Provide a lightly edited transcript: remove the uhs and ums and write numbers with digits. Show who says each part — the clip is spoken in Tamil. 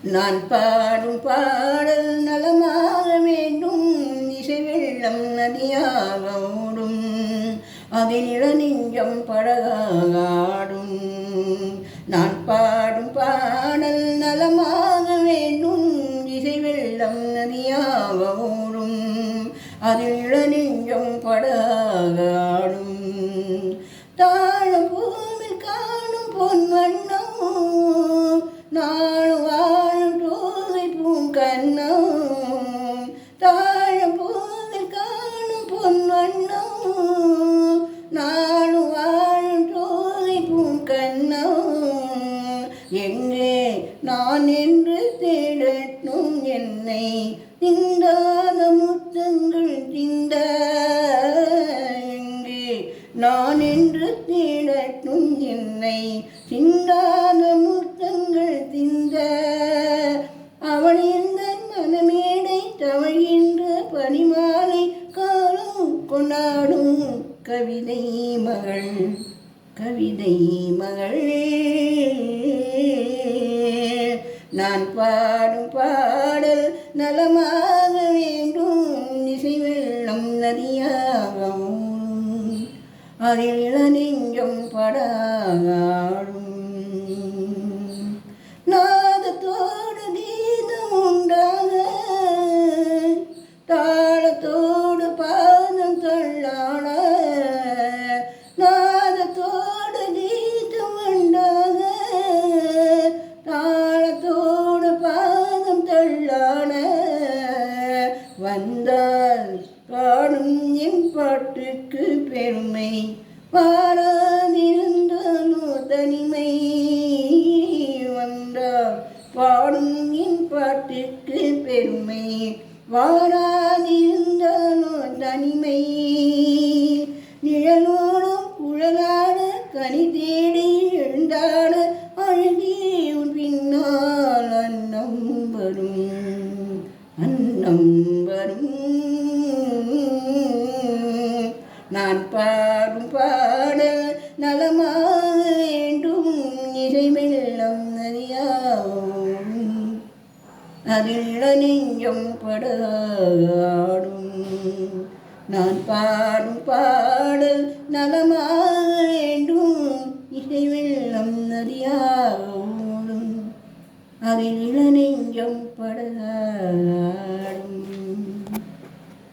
Speaker 1: நான் பாடும் பாடல் நலமாக வேண்டும். இசை வெள்ளம் நதியாக ஓடும், அதில் இளநெஞ்சம் படகாடும். நான் பாடும் பாடல் நலமாக வேண்டும். இசை வெள்ளம் நதியாக ஓடும், அதில் இளநெஞ்சம் படகாடும். தாழம் பூமில் காணும் பொன் வண்ணம், நாளும் வாழும் தோகை பூங்கண்ணம். தாழம் பூமில் காணும் பொன் வண்ணம், நாளும் வாழும் தோகை பூங்கண்ணம். எங்கே நான் என்று தேடட்டும் என்னை, திண்டாத முத்தங்கள் திண்ட. எங்கே நான் என்று தேடட்டும் என்னை, திண்டாத முத்தங்கள் திந்த. அவள் இருந்த மனமேடை தவழ்கின்ற பனிமாலை காலம் கொண்டாடும் கவிதை மகள், கவிதை மகள். நான் பாடும் பாடல் நலமாக வேண்டும். இசை வெள்ளம் நதியாகும், அதில் இளநெஞ்சம் படாடும். நாதத்தோடு கீதம் உண்டாக, தாளத்தோடு பாதம் தள்ளாட. நாதத்தோடு கீதம் உண்டாக, தாளத்தோடு பாதம் தள்ளாட. வந்தால் பாடும் என் பாட்டுக்கு பெருமை, பாடாதிருந்தாலோ தனிமை. வந்தால் பாடும் என் பாட்டுக்கு பெருமை, வாராதிருந்தாலோ தனிமை. நிழலோடும் குழலாட கனி தேடி எழுந்தாட, அழகே உன் பின்னால் அன்னம் வரும், அன்னம் வரும். நான் பாடும் பாடல் நலமாக வேண்டும். இசை வெள்ளம் நதியாகும், அதில் இளநெஞ்சம் படாடும். நான் பாடும் பாடல் நலமாக